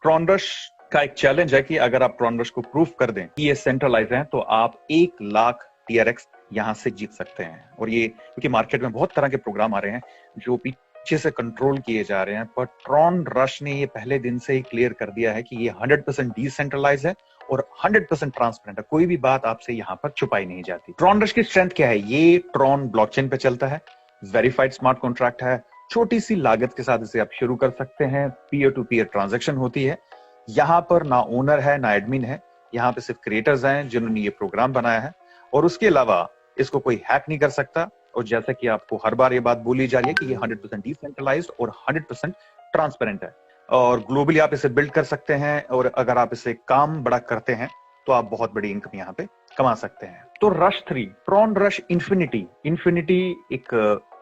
ट्रॉनरश का एक चैलेंज है कि अगर आप ट्रॉनरश को प्रूफ कर दें कि ये सेंट्रलाइज है तो आप 1 लाख TRX यहां से जीत सकते हैं। और ये क्योंकि मार्केट में बहुत तरह के प्रोग्राम आ रहे हैं जो पीछे से कंट्रोल किए जा रहे हैं, पर ट्रॉनरश ने ये पहले दिन से ही क्लियर कर दिया है कि ये 100% डिसेंट्रलाइज है और 100% ट्रांसपेरेंट है। कोई भी बात आपसे यहाँ पर छुपाई नहीं जाती। ट्रॉनरश की स्ट्रेंथ क्या है? ये ट्रॉन ब्लॉकचेन पे चलता है, वेरीफाइड स्मार्ट कॉन्ट्रैक्ट है, छोटी सी लागत के साथ इसे आप शुरू कर सकते हैं, पीयर टू पीयर ट्रांजैक्शन होती है। यहाँ पर ना ओनर है ना एडमिन है, यहाँ पे सिर्फ क्रिएटर्स हैं जिन्होंने ये प्रोग्राम बनाया है, और उसके अलावा इसको कोई हैक नहीं कर सकता। और जैसा कि आपको हर बार ये बात बोली जा रही है कि ये 100% डिसेंट्रलाइज्ड और 100% ट्रांसपेरेंट है, और ग्लोबली आप इसे बिल्ड कर सकते हैं, और अगर आप इसे काम बड़ा करते हैं तो आप बहुत बड़ी इनकम यहाँ पे कमा सकते हैं। तो रश 3 ट्रॉनरश इन्फिनिटी एक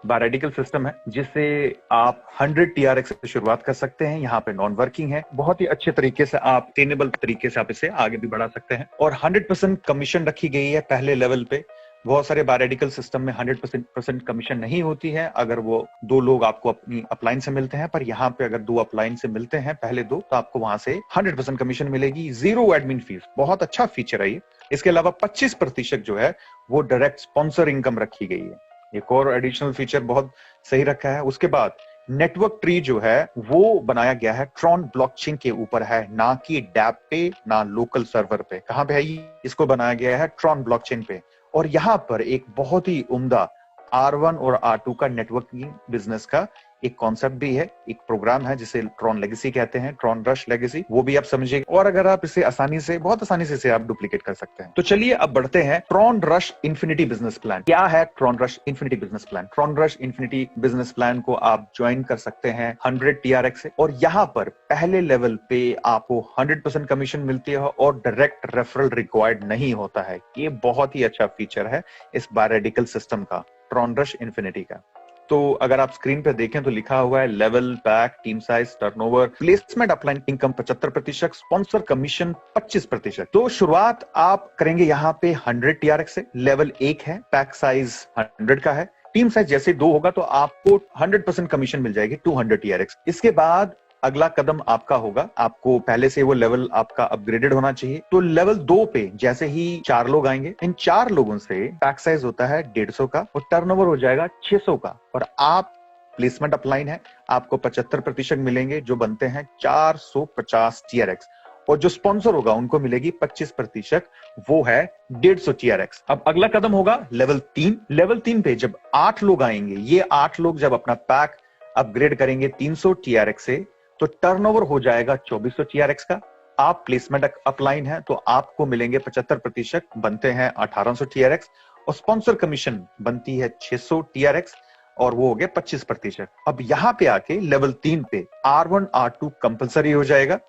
बायरेडिकल सिस्टम है जिसे आप 100 TRX से शुरुआत कर सकते हैं। यहाँ पे नॉन वर्किंग है, बहुत ही अच्छे तरीके से आप टेनेबल तरीके से आप इसे आगे भी बढ़ा सकते हैं, और 100% कमीशन रखी गई है पहले लेवल पे। बहुत सारे बायरेडिकल सिस्टम में 100% कमीशन नहीं होती है अगर वो 2 लोग आपको अपनी अपलाइन से मिलते हैं, पर यहाँ पे अगर 2 अपलाइन से मिलते हैं पहले 2 तो आपको वहां से 100% कमीशन मिलेगी, 0 एडमिन फीस। बहुत अच्छा फीचर है ये। इसके अलावा 25% जो है वो डायरेक्ट स्पॉन्सर इनकम रखी गई है। एक और एडिशनल फीचर बहुत सही रखा है। उसके बाद नेटवर्क ट्री जो है वो बनाया गया है ट्रॉन ब्लॉकचेन के ऊपर है, ना कि डैप पे ना लोकल सर्वर पे। कहां पे है ये? इसको बनाया गया है ट्रॉन ब्लॉकचेन पे। और यहाँ पर एक बहुत ही उम्दा R1 और R2 का नेटवर्किंग बिजनेस का एक कॉन्सेप्ट भी है, एक प्रोग्राम है जिसे ट्रॉन लेगेसी कहते हैं, ट्रॉनरश लेगेसी, वो भी आप समझिए। और अगर आप इसे बहुत आसानी से इसे आप डुप्लीकेट कर सकते हैं। तो चलिए अब बढ़ते हैं ट्रॉनरश इन्फिनिटी बिजनेस प्लान। क्या है Tronrush infinity business plan? Tronrush infinity business plan को आप ज्वाइन कर सकते हैं 100 TRX से, और यहाँ पर पहले लेवल पे आपको 100% कमीशन मिलती है और डायरेक्ट रेफरल रिक्वायर्ड नहीं होता है। ये बहुत ही अच्छा फीचर है इस बायरेडिकल सिस्टम का, ट्रॉनरश इन्फिनिटी का। तो अगर आप स्क्रीन पे देखें तो लिखा हुआ है level, pack, team size, turnover, placement upline income 75%, sponsor commission 25%। तो शुरुआत आप करेंगे यहाँ पे 100 TRX से। लेवल 1 है, पैक साइज 100 का है, टीम साइज जैसे 2 होगा तो आपको 100% कमीशन मिल जाएगी 200 TRX। इसके बाद अगला कदम आपका होगा, आपको पहले से वो लेवल आपका अपग्रेडेड होना चाहिए। तो लेवल 2 पे जैसे ही 4 लोग आएंगे, इन 4 लोगों से पैक साइज होता है 150 का और टर्नओवर हो जाएगा 600 का, और आप प्लेसमेंट अपलाइन है, आपको 75% मिलेंगे जो बनते हैं 450 TRX, और जो स्पॉन्सर होगा उनको मिलेगी 25%, वो है 150 TRX। अब अगला कदम होगा लेवल 3। लेवल 3 पे जब 8 लोग आएंगे, ये 8 लोग जब अपना पैक अपग्रेड करेंगे 300 TRX से, तो टर्नओवर हो जाएगा 2400 TRX का। आप प्लेसमेंट अपलाइन है तो आपको मिलेंगे 75%, बनते हैं 1800 TRX, और स्पॉन्सर कमीशन बनती है 600 TRX, और वो हो गया 25%। अब यहां पे आके लेवल 3 पे R1 R2 कंपलसरी हो जाएगा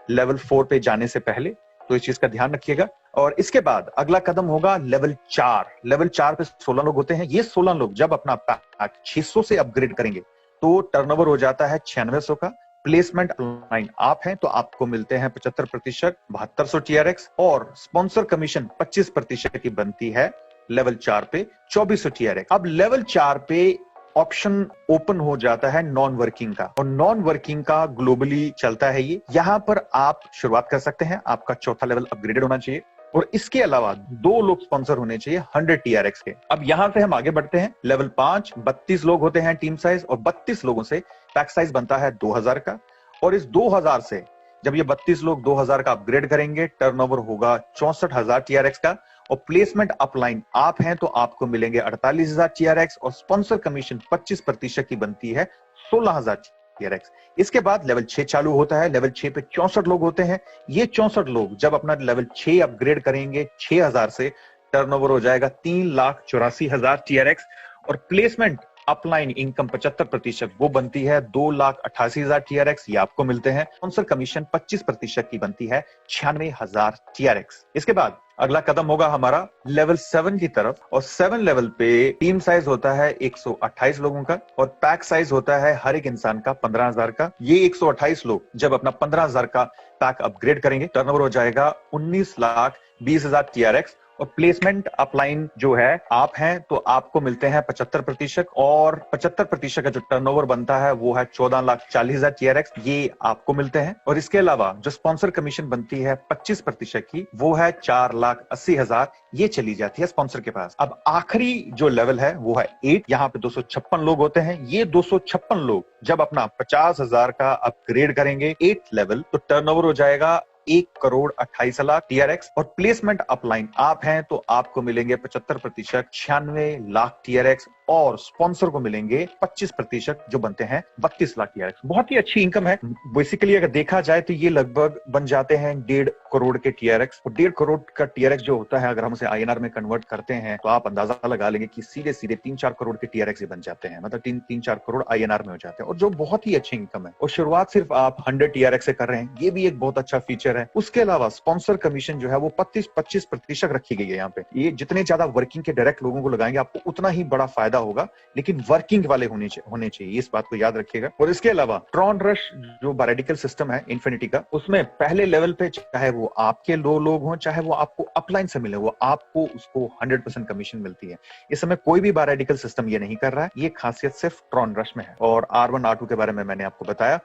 लेवल 4 पे जाने से पहले, तो इस चीज का ध्यान रखिएगा। और इसके बाद अगला कदम होगा लेवल 4। लेवल 4 पे 16 लोग होते हैं। ये 16 लोग जब अपना पैक 600 से अपग्रेड करेंगे तो टर्नओवर हो जाता है 9600 का। प्लेसमेंट अपलाइन आप हैं तो आपको मिलते हैं 75%, 7200 TRX, और स्पॉन्सर कमीशन 25% की बनती है लेवल 4 पे 2400 TRX। अब लेवल 4 पे ऑप्शन ओपन हो जाता है नॉन वर्किंग का, और नॉन वर्किंग का ग्लोबली चलता है ये। यहां पर आप शुरुआत कर सकते हैं, आपका चौथा लेवल अपग्रेडेड होना चाहिए, और इसके अलावा 2 लोग स्पॉन्सर होने चाहिए 100 TRX के। अब यहां से हम आगे बढ़ते हैं लेवल 5, 32 लोग होते हैं टीम साइज, और 32 लोगों से पैक साइज बनता है 2000 का, और इस 2000 से जब ये 32 लोग 2000 का अपग्रेड करेंगे, टर्नओवर होगा 64,000 TRX का, और प्लेसमेंट अपलाइन आप हैं तो आपको मिलेंगे 48,000 TRX, और स्पॉन्सर कमीशन 25% की बनती है 16,000 TRX। इसके बाद लेवल 6 चालू होता है। लेवल 6 पे 64 लोग होते हैं। ये 64 लोग जब अपना लेवल 6 अपग्रेड करेंगे 6000 से, टर्नओवर हो जाएगा 3,84,000 TRX, और प्लेसमेंट अपलाइन इनकम 75% वो बनती है 2,88,000 TRX, ये आपको मिलते हैं। स्पॉन्सर कमीशन 25% की बनती है 96,000 TRX। इसके बाद अगला कदम होगा हमारा लेवल 7 की तरफ, और 7 लेवल पे टीम साइज होता है 128 लोगों का, और पैक साइज होता है हर एक इंसान का 15,000 का। ये 128 लोग जब अपना 15,000 का पैक अपग्रेड करेंगे, टर्नओवर हो जाएगा 19,20,000 TRX, और प्लेसमेंट अपलाइन जो है आप हैं तो आपको मिलते हैं 75%, और 75% का जो टर्नओवर बनता है वो है 14,40,000 TRX, ये आपको मिलते हैं। और इसके अलावा जो स्पॉन्सर कमीशन बनती है 25% की, वो है 4,80,000, ये चली जाती है स्पॉन्सर के पास। अब आखिरी जो लेवल है वो है 8, यहाँ पे 256 लोग होते हैं। ये 256 लोग जब अपना 50,000 का अपग्रेड करेंगे 8 लेवल, तो टर्नओवर हो जाएगा 1,28,00,000 TRX। और प्लेसमेंट अपलाइन आप हैं तो आपको मिलेंगे 75%, 96,00,000 TRX, और स्पॉन्सर को मिलेंगे 25%, जो बनते हैं 32,00,000 TRX। बहुत ही अच्छी इनकम है। बेसिकली अगर देखा जाए तो ये लगभग बन जाते हैं 1.5 करोड़ के TRX। और 1.5 करोड़ का TRX जो होता है, अगर हम उसे INR में कन्वर्ट करते हैं तो आप अंदाजा लगा लेंगे कि सीधे सीधे 3-4 करोड़ के TRX बन जाते हैं, मतलब 3-4 करोड़ INR में हो जाते हैं, और जो बहुत ही अच्छी इनकम है। और शुरुआत सिर्फ आप 100 TRX से कर रहे हैं, ये भी एक बहुत अच्छा फीचर है। उसके अलावा स्पॉन्सर कमीशन जो है वो 25% रखी गई है यहाँ पे। ये जितने ज्यादा वर्किंग के डायरेक्ट लोगों को लगाएंगे आपको उतना ही बड़ा फायदा होगा, लेकिन वर्किंग वाले होने चाहिए, इस बात को याद रखिएगा। और इसके अलावा ट्रॉन रश जो बायोरेडिकल सिस्टम है इन्फिनिटी का, उसमें पहले लेवल पे चाहे वो आपके 2 लोग हों, चाहे वो आपको अपलाइन से मिले, वो आपको उसको 100% कमीशन मिलती है। इस समय कोई भी बायोरेडिकल सिस्टम ये नहीं कर रहा है, ये खासियत सिर्फ ट्रॉन रश में है। और R1 R2 के बारे में मैंने आपको बताया।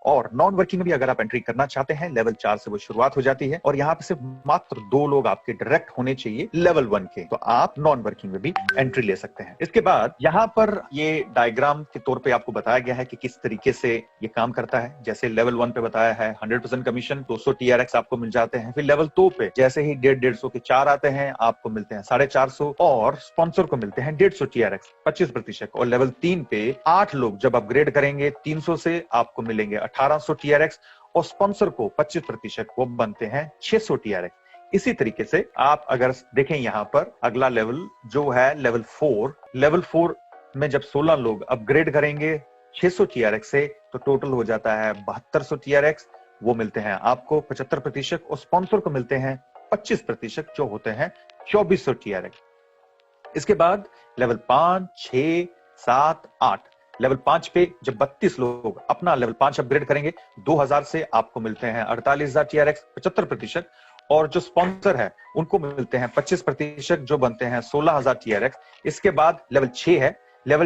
और नॉन वर्किंग में भी अगर आप एंट्री करना चाहते हैं, लेवल 4 से वो शुरुआत हो जाती है, और यहाँ पे सिर्फ मात्र 2 लोग आपके डायरेक्ट होने चाहिए लेवल 1 के, तो आप नॉन वर्किंग में भी एंट्री ले सकते हैं। इसके बाद यहाँ पर ये डायग्राम के तौर पे आपको बताया गया है कि किस तरीके से ये काम करता है। जैसे लेवल 1 पे बताया है 100% कमीशन, 200 TRX आपको मिल जाते हैं। फिर लेवल 2 पे जैसे ही 150 के 4 आते हैं, आपको मिलते हैं 450, और स्पॉन्सर को मिलते हैं 150 TRX, 25%। और लेवल 3 पे 8 लोग जब अपग्रेड करेंगे 300 से, आपको मिलेंगे 1800 TRX, और स्पॉन्सर को 25%, वो बनते हैं 600 TRX। इसी तरीके से आप अगर देखें यहाँ पर अगला लेवल जो है लेवल 4 में जब 16 लोग अपग्रेड करेंगे 600 TRX से, तो टोटल हो जाता है 7200 TRX, वो मिलते हैं आपको 75%, और स्पॉन्सर को मिलते हैं 25%, जो होते हैं 2400 TRX। इसके बाद लेवल 5, 6, 7, 8, लेवल 5 पे जब 32 लोग अपना लेवल 5 अपग्रेड करेंगे 2000 से, आपको मिलते हैं 48,000 TRX, 75%, और जो स्पॉन्सर है उनको मिलते हैं 25%, जो बनते हैं 16,000 TRX। इसके बाद लेवल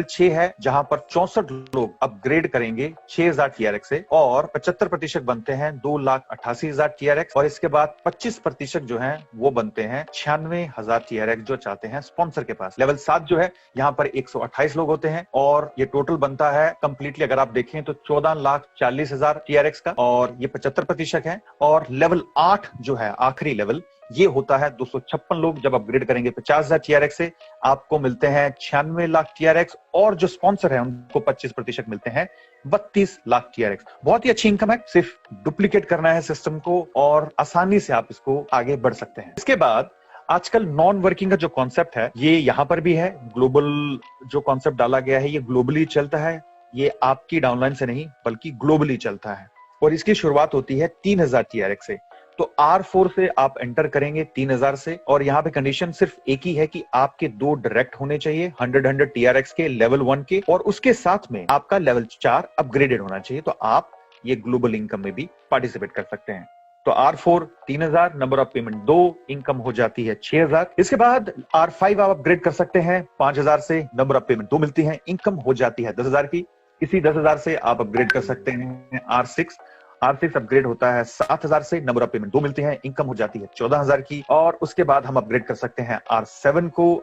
6 है जहां पर 64 लोग अपग्रेड करेंगे 6,000 TRX से, और 75% बनते हैं 2,88,000 TRX। और इसके बाद 25% जो हैं वो बनते हैं 96,000 TRX, जो चाहते हैं स्पॉन्सर के पास। लेवल 7 जो है यहाँ पर 128 लोग होते हैं, और ये टोटल बनता है कंप्लीटली अगर आप देखें तो 14,40,000 TRX का, और ये 75% है। और लेवल 8 जो है आखिरी लेवल, ये होता है 256 लोग जब अपग्रेड करेंगे 50,000 TRX से, आपको मिलते हैं 96,00,000 TRX, और जो स्पॉन्सर है उनको 25% मिलते हैं 32,00,000 TRX। बहुत ही अच्छी इनकम है, सिर्फ डुप्लीकेट करना है सिस्टम को और आसानी से आप इसको आगे बढ़ सकते हैं। इसके बाद आजकल नॉन वर्किंग का जो कॉन्सेप्ट है ये यहाँ पर भी है। ग्लोबल जो कॉन्सेप्ट डाला गया है ये ग्लोबली चलता है, ये आपकी डाउनलाइन से नहीं बल्कि ग्लोबली चलता है, और इसकी शुरुआत होती है 3,000 TRX से। तो R4 से आप एंटर करेंगे 3,000 से, और यहाँ पे कंडीशन सिर्फ एक ही है कि आपके 2 डायरेक्ट होने चाहिए 100 TRX के लेवल 1 के, और उसके साथ में आपका लेवल 4 अपग्रेडेड होना चाहिए, तो आप ये ग्लोबल इनकम में भी पार्टिसिपेट कर सकते हैं। तो R4 3,000, number of payment 2, income हो जाती है 6,000। इसके बाद R5 आप अपग्रेड कर सकते हैं 5,000 से, नंबर ऑफ पेमेंट 2 मिलती है, इनकम हो जाती है 10,000 की। इसी 10,000 से आप अपग्रेड कर सकते हैं R6 अपग्रेड होता है 7,000 से, नंबर ऑफ पेमेंट 2 मिलती है, इनकम हो जाती है 14,000 की। और उसके बाद हम अपग्रेड कर सकते हैं R7 को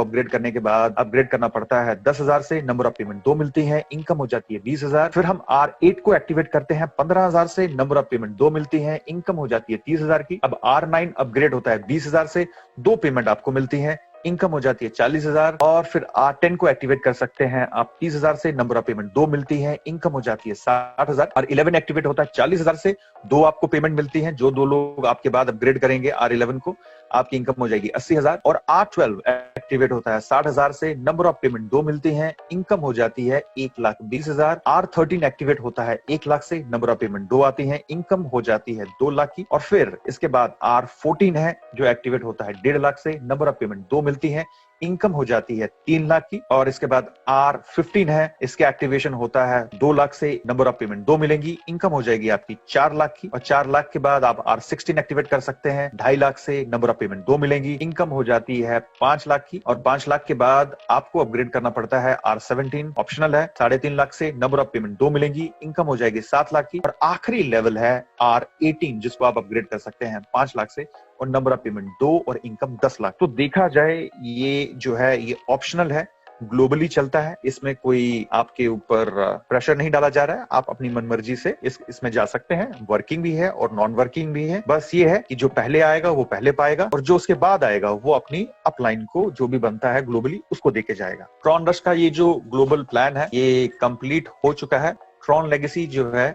अपग्रेड करने के बाद अपग्रेड करना पड़ता है 10,000 से, नंबर ऑफ पेमेंट 2 मिलती है, इनकम हो जाती है 20,000। फिर हम R8 को एक्टिवेट करते हैं 15,000 से, नंबर ऑफ पेमेंट 2 मिलती है, इनकम हो जाती है 30,000 की। अब R9 अपग्रेड होता है 20,000 से, 2 पेमेंट आपको मिलती है, इनकम हो जाती है 40,000। और फिर R10 को एक्टिवेट कर सकते हैं आप 30,000 से, नंबर ऑफ पेमेंट 2 मिलती है, इनकम हो जाती है 60,000। और 11 एक्टिवेट होता है 40,000 से, 2 आपको पेमेंट मिलती है, जो 2 लोग आपके बाद अपग्रेड करेंगे R11 को, आपकी इनकम हो जाएगी 80,000। और R12 एक्टिवेट होता है 60,000 से, नंबर ऑफ पेमेंट 2 मिलती है, इनकम हो जाती है 1,20,000। R13 एक्टिवेट होता है 1,00,000 से, नंबर ऑफ पेमेंट 2 आती है, इनकम हो जाती है 2,00,000 की। और फिर इसके बाद R14 है जो एक्टिवेट होता है 1,50,000 से, नंबर ऑफ पेमेंट 2 मिलती है, इनकम हो जाती है 3 लाख की। और इसके बाद R15 है, इसके एक्टिवेशन होता है 2 लाख से, नंबर ऑफ पेमेंट 2 मिलेंगी, इनकम हो जाएगी आपकी 4 लाख की। और 4 लाख के बाद आप R16 एक्टिवेट कर सकते हैं, 2.5 लाख से, नंबर ऑफ पेमेंट 2 मिलेंगी, इनकम हो जाती है 5 लाख की। और 5 लाख के बाद आपको अपग्रेड करना पड़ता है R17, ऑप्शनल है, 3.5 लाख से, नंबर ऑफ पेमेंट 2 मिलेंगी, इनकम हो जाएगी 7 लाख की। और आखिरी लेवल है R18, जिसको आप अपग्रेड कर सकते हैं 5 लाख से, और नंबर ऑफ पेमेंट 2 और इनकम 10 लाख। तो देखा जाए ये जो है ये ऑप्शनल है, ग्लोबली चलता है, इसमें कोई आपके ऊपर प्रेशर नहीं डाला जा रहा है, आप अपनी मनमर्जी से इसमें जा सकते हैं। वर्किंग भी है और नॉन वर्किंग भी है। बस ये है कि जो पहले आएगा वो पहले पाएगा, और जो उसके बाद आएगा वो अपनी अपलाइन को जो भी बनता है ग्लोबली उसको देके जाएगा। ट्रॉन रश का ये जो ग्लोबल प्लान है ये कंप्लीट हो चुका है। ट्रॉन लेगेसी जो है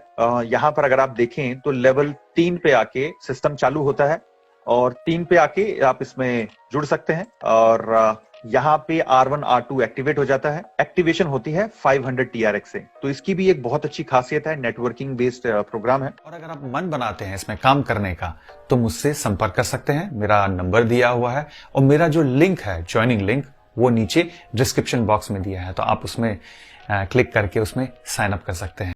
यहाँ पर अगर आप देखें तो लेवल 3 पे आके सिस्टम चालू होता है, और 3 पे आके आप इसमें जुड़ सकते हैं। और यहाँ पे R1 R2 एक्टिवेट हो जाता है, एक्टिवेशन होती है 500 TRX से। तो इसकी भी एक बहुत अच्छी खासियत है, नेटवर्किंग बेस्ड प्रोग्राम है। और अगर आप मन बनाते हैं इसमें काम करने का तो मुझसे संपर्क कर सकते हैं, मेरा नंबर दिया हुआ है, और मेरा जो लिंक है ज्वाइनिंग लिंक वो नीचे डिस्क्रिप्शन बॉक्स में दिया है, तो आप उसमें क्लिक करके उसमें साइन अप कर सकते हैं।